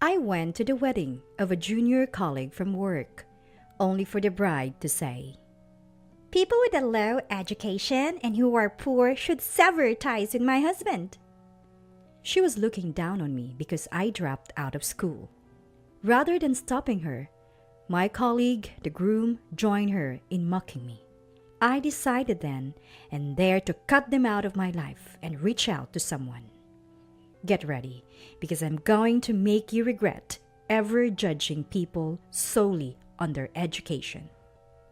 I went to the wedding of a junior colleague from work, only for the bride to say, "People with a low education and who are poor should sever ties with my husband." She was looking down on me because I dropped out of school. Rather than stopping her, my colleague, the groom, joined her in mocking me. I decided then and there to cut them out of my life and reach out to someone. Get ready, because I'm going to make you regret ever judging people solely on their education.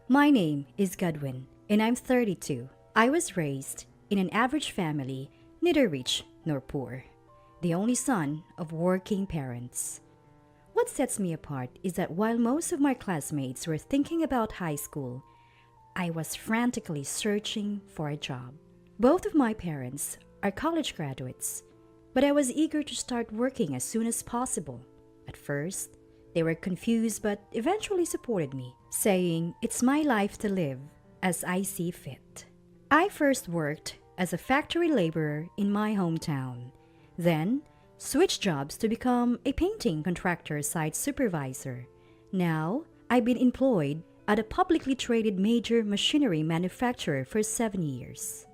My name is Godwin, and I'm 32. I was raised in an average family, neither rich nor poor, the only son of working parents. What sets me apart is that while most of my classmates were thinking about high school, I was frantically searching for a job. Both of my parents are college graduates, but I was eager to start working as soon as possible. At first, they were confused but eventually supported me, saying it's my life to live as I see fit. I first worked as a factory laborer in my hometown, then switched jobs to become a painting contractor site supervisor. Now, I've been employed at a publicly traded major machinery manufacturer for 7 years.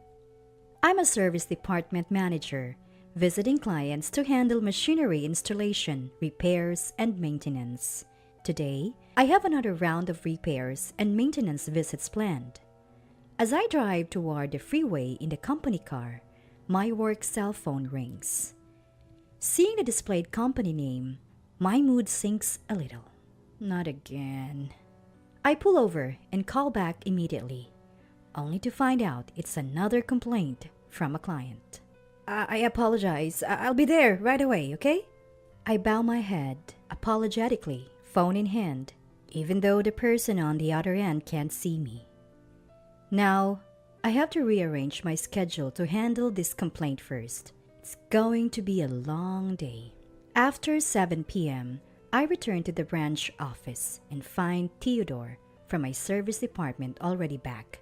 I'm a service department manager, visiting clients to handle machinery installation, repairs, and maintenance. Today, I have another round of repairs and maintenance visits planned. As I drive toward the freeway in the company car, my work cell phone rings. Seeing the displayed company name, my mood sinks a little. Not again. I pull over and call back immediately, only to find out it's another complaint from a client. I apologize. I'll be there right away, okay? I bow my head, apologetically, phone in hand, even though the person on the other end can't see me. Now, I have to rearrange my schedule to handle this complaint first. It's going to be a long day. After 7 p.m., I return to the branch office and find Theodore from my service department already back,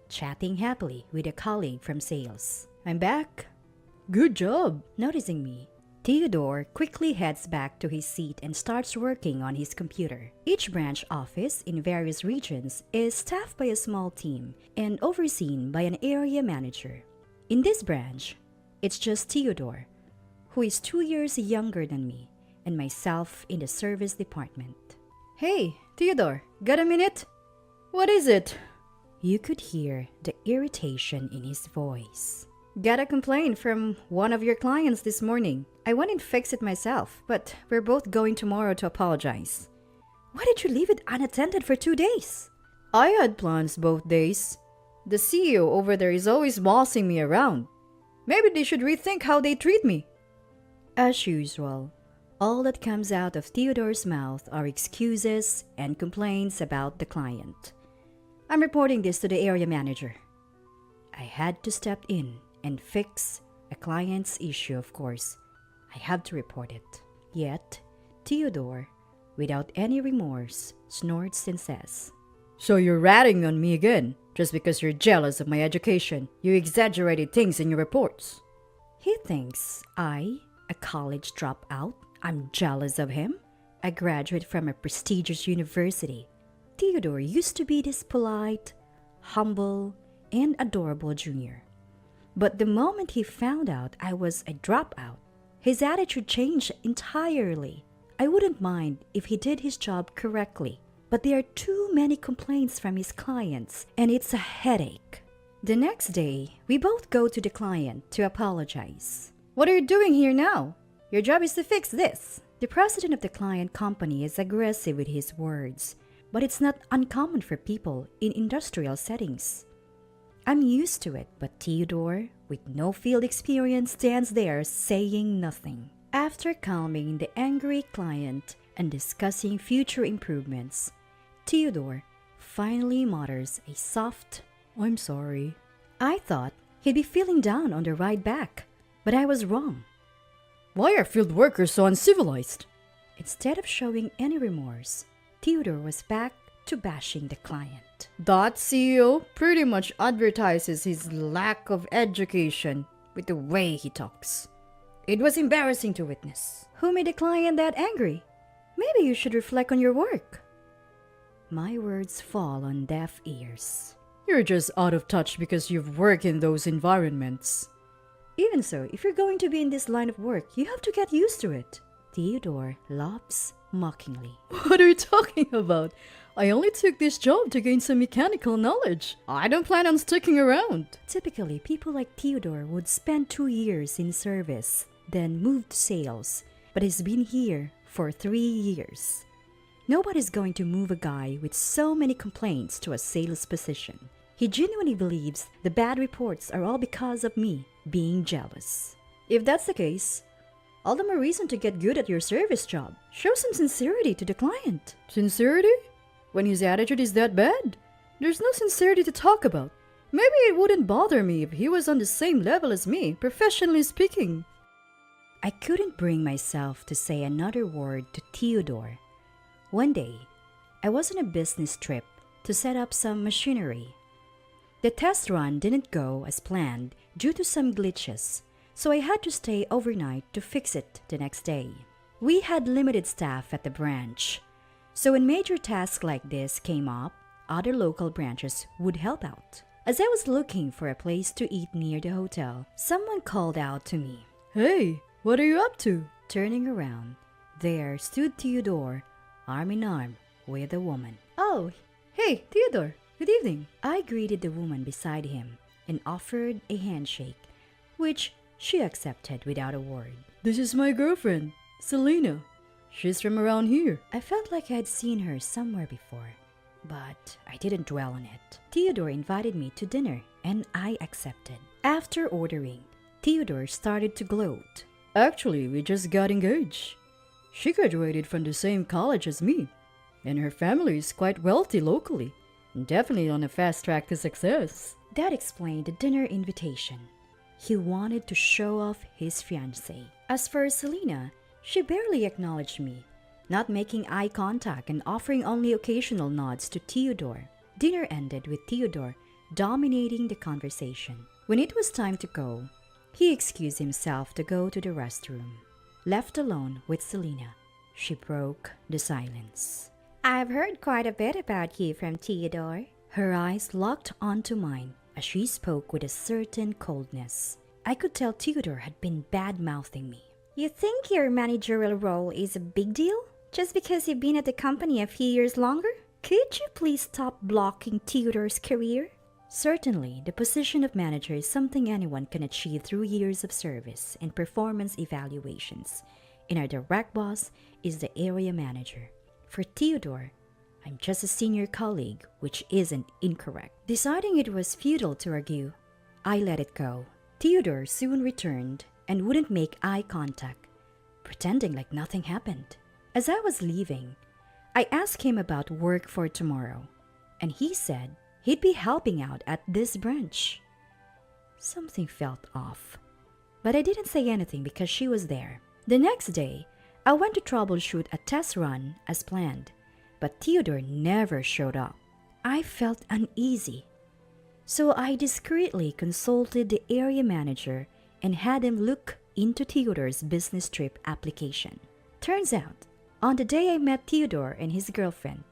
chatting happily with a colleague from sales. "I'm back." "Good job." Noticing me, Theodore quickly heads back to his seat and starts working on his computer. Each branch office in various regions is staffed by a small team and overseen by an area manager. In this branch, it's just Theodore, who is 2 years younger than me, and myself in the service department. "Hey, Theodore, got a minute?" "What is it?" You could hear the irritation in his voice. "Got a complaint from one of your clients this morning. I went and fixed it myself, but we're both going tomorrow to apologize." "Why did you leave it unattended for 2 days?" "I had plans both days. The CEO over there is always bossing me around. Maybe they should rethink how they treat me." As usual, all that comes out of Theodore's mouth are excuses and complaints about the client. "I'm reporting this to the area manager." I had to step in and fix a client's issue, of course. I have to report it. Yet, Theodore, without any remorse, snorts and says, "So you're ratting on me again, just because you're jealous of my education. You exaggerated things in your reports." He thinks I, a college dropout, I'm jealous of him? A graduate from a prestigious university. Theodore used to be this polite, humble, and adorable junior. But the moment he found out I was a dropout, his attitude changed entirely. I wouldn't mind if he did his job correctly, but there are too many complaints from his clients, and it's a headache. The next day, we both go to the client to apologize. "What are you doing here now? Your job is to fix this." The president of the client company is aggressive with his words, but it's not uncommon for people in industrial settings. I'm used to it, but Theodore, with no field experience, stands there saying nothing. After calming the angry client and discussing future improvements, Theodore finally mutters a soft, "I'm sorry." I thought he'd be feeling down on the ride back, but I was wrong. "Why are field workers so uncivilized?" Instead of showing any remorse, Theodore was back to bashing the client. "That CEO pretty much advertises his lack of education with the way he talks. It was embarrassing to witness. Who made the client that angry? Maybe you should reflect on your work. My words fall on deaf ears. You're just out of touch because you've worked in those environments. Even so, if you're going to be in this line of work, you have to get used to it. Theodore laughs mockingly. What are you talking about? I only took this job to gain some mechanical knowledge. I don't plan on sticking around. Typically, people like Theodore would spend 2 years in service, then move to sales. But he's been here for 3 years. Nobody's going to move a guy with so many complaints to a sales position. He genuinely believes the bad reports are all because of me being jealous. If that's the case, all the more reason to get good at your service job. Show some sincerity to the client. Sincerity? When his attitude is that bad? There's no sincerity to talk about. Maybe it wouldn't bother me if he was on the same level as me, professionally speaking. I couldn't bring myself to say another word to Theodore. One day, I was on a business trip to set up some machinery. The test run didn't go as planned due to some glitches, so I had to stay overnight to fix it the next day. We had limited staff at the branch, so when major tasks like this came up, other local branches would help out. As I was looking for a place to eat near the hotel, someone called out to me. Hey, what are you up to? Turning around, there stood Theodore, arm in arm with a woman. Oh, hey, Theodore, good evening. I greeted the woman beside him and offered a handshake, which she accepted without a word. This is my girlfriend, Selena. She's from around here. I felt like I had seen her somewhere before, but I didn't dwell on it. Theodore invited me to dinner, and I accepted. After ordering, Theodore started to gloat. Actually, we just got engaged. She graduated from the same college as me, and her family is quite wealthy locally, and definitely on a fast track to success. That explained the dinner invitation. He wanted to show off his fiancée. As for Selena, she barely acknowledged me, not making eye contact and offering only occasional nods to Theodore. Dinner ended with Theodore dominating the conversation. When it was time to go, he excused himself to go to the restroom. Left alone with Selena, she broke the silence. I've heard quite a bit about you from Theodore. Her eyes locked onto mine as she spoke with a certain coldness. I could tell Theodore had been bad-mouthing me. You think your managerial role is a big deal? Just because you've been at the company a few years longer? Could you please stop blocking Theodore's career? Certainly, the position of manager is something anyone can achieve through years of service and performance evaluations. And our direct boss is the area manager. For Theodore, I'm just a senior colleague, which isn't incorrect. Deciding it was futile to argue, I let it go. Theodore soon returned and wouldn't make eye contact, pretending like nothing happened. As I was leaving, I asked him about work for tomorrow, and he said he'd be helping out at this branch. Something felt off, but I didn't say anything because she was there. The next day, I went to troubleshoot a test run as planned, but Theodore never showed up. I felt uneasy, so I discreetly consulted the area manager and had him look into Theodore's business trip application. Turns out, on the day I met Theodore and his girlfriend,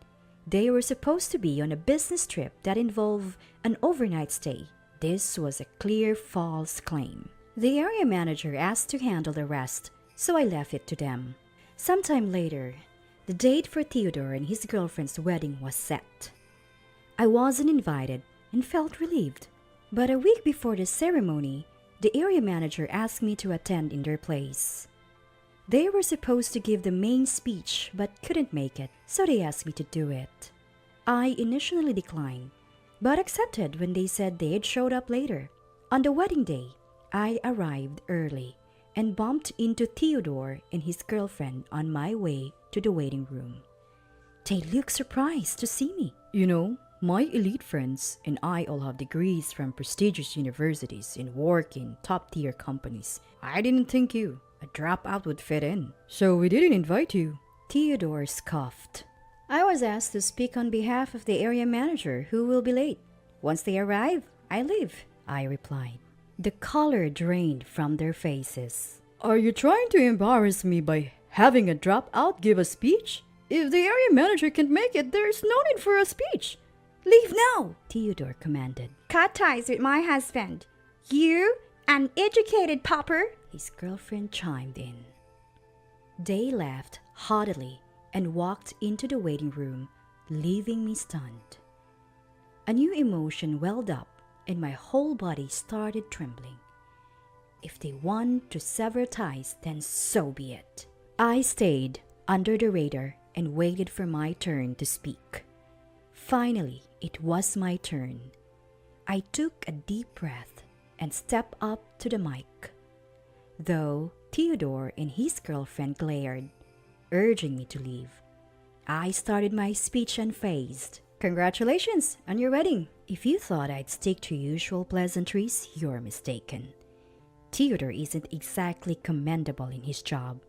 they were supposed to be on a business trip that involved an overnight stay. This was a clear false claim. The area manager asked to handle the rest, so I left it to them. Sometime later, the date for Theodore and his girlfriend's wedding was set. I wasn't invited and felt relieved. But a week before the ceremony, the area manager asked me to attend in their place. They were supposed to give the main speech but couldn't make it, so they asked me to do it. I initially declined, but accepted when they said they had showed up later. On the wedding day, I arrived early and bumped into Theodore and his girlfriend on my way to the waiting room. They looked surprised to see me. You know, my elite friends and I all have degrees from prestigious universities and work in top-tier companies. I didn't think you, a dropout, would fit in, so we didn't invite you. Theodore scoffed. I was asked to speak on behalf of the area manager who will be late. Once they arrive, I leave, I replied. The color drained from their faces. Are you trying to embarrass me by having a dropout give a speech? If the area manager can't make it, there's no need for a speech. Leave now, Theodore commanded. Cut ties with my husband. You, uneducated pauper, his girlfriend chimed in. They laughed haughtily and walked into the waiting room, leaving me stunned. A new emotion welled up and my whole body started trembling. If they want to sever ties, then so be it. I stayed under the radar and waited for my turn to speak. Finally, it was my turn. I took a deep breath and stepped up to the mic. Though Theodore and his girlfriend glared, urging me to leave, I started my speech unfazed. Congratulations on your wedding. If you thought I'd stick to usual pleasantries, you're mistaken. Theodore isn't exactly commendable in his job,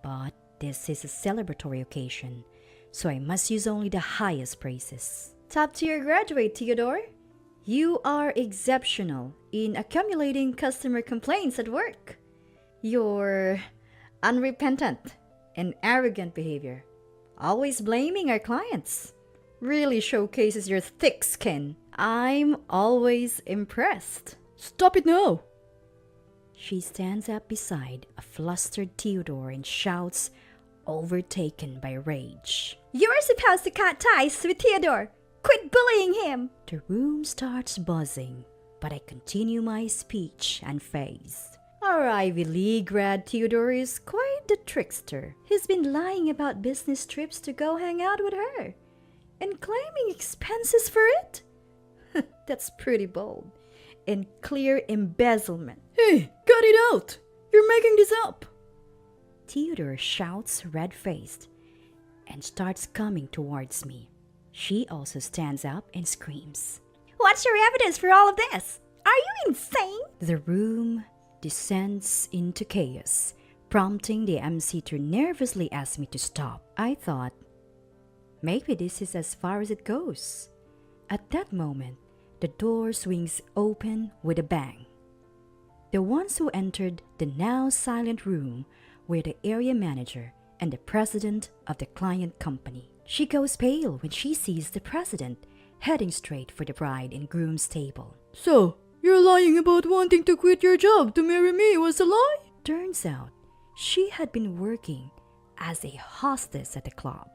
but this is a celebratory occasion, so I must use only the highest praises. Top tier graduate, Theodore. You are exceptional in accumulating customer complaints at work. Your unrepentant and arrogant behavior, always blaming our clients, really showcases your thick skin. I'm always impressed. Stop it now! She stands up beside a flustered Theodore and shouts, overtaken by rage. You're supposed to cut ties with Theodore. Quit bullying him! The room starts buzzing, but I continue my speech unfazed. Our Ivy League grad Theodore is quite the trickster. He's been lying about business trips to go hang out with her and claiming expenses for it. That's pretty bold and clear embezzlement. Hey, cut it out! You're making this up! Theodore shouts red-faced and starts coming towards me. She also stands up and screams. What's your evidence for all of this? Are you insane? The room descends into chaos, prompting the MC to nervously ask me to stop. I thought, maybe this is as far as it goes. At that moment, the door swings open with a bang. The ones who entered the now silent room were the area manager and the president of the client company. She goes pale when she sees the president heading straight for the bride and groom's table. So, you're lying about wanting to quit your job to marry me was a lie? Turns out, she had been working as a hostess at the club.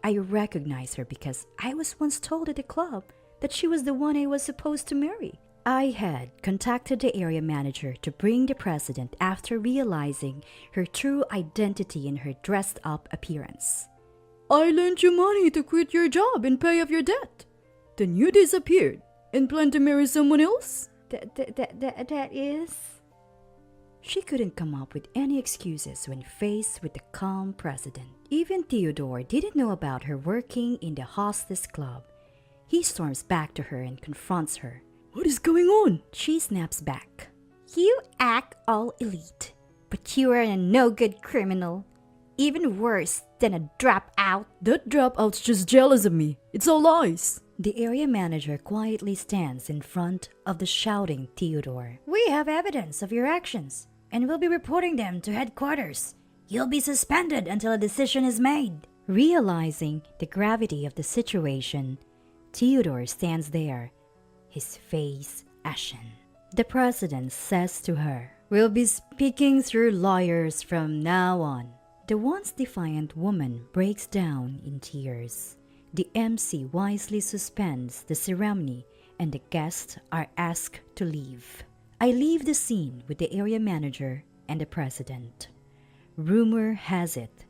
I recognize her because I was once told at the club that she was the one I was supposed to marry. I had contacted the area manager to bring the president after realizing her true identity in her dressed-up appearance. I lent you money to quit your job and pay off your debt. Then you disappeared and planned to marry someone else? That is... She couldn't come up with any excuses when faced with the calm president. Even Theodore didn't know about her working in the hostess club. He storms back to her and confronts her. What is going on? She snaps back. You act all elite, but you are a no-good criminal. Even worse than a dropout. That dropout's just jealous of me. It's all lies. The area manager quietly stands in front of the shouting Theodore. We have evidence of your actions, and we'll be reporting them to headquarters. You'll be suspended until a decision is made. Realizing the gravity of the situation, Theodore stands there, his face ashen. The president says to her, We'll be speaking through lawyers from now on. The once defiant woman breaks down in tears. The MC wisely suspends the ceremony and the guests are asked to leave. I leave the scene with the area manager and the president. Rumor has it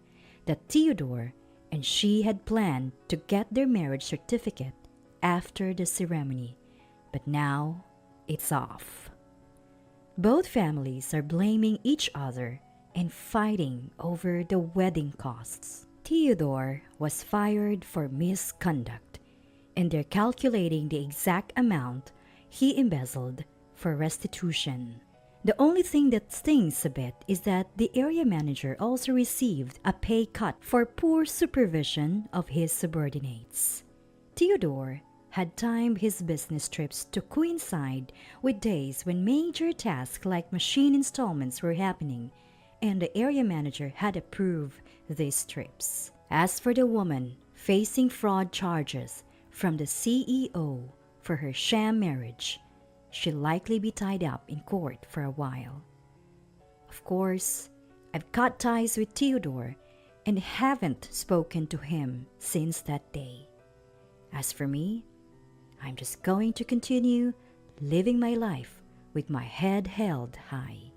that Theodore and she had planned to get their marriage certificate after the ceremony, but now it's off. Both families are blaming each other and fighting over the wedding costs. Theodore was fired for misconduct, and they're calculating the exact amount he embezzled for restitution. The only thing that stings a bit is that the area manager also received a pay cut for poor supervision of his subordinates. Theodore had timed his business trips to coincide with days when major tasks like machine installments were happening, and the area manager had approved these trips. As for the woman facing fraud charges from the CEO for her sham marriage, she'll likely be tied up in court for a while. Of course, I've cut ties with Theodore and haven't spoken to him since that day. As for me, I'm just going to continue living my life with my head held high.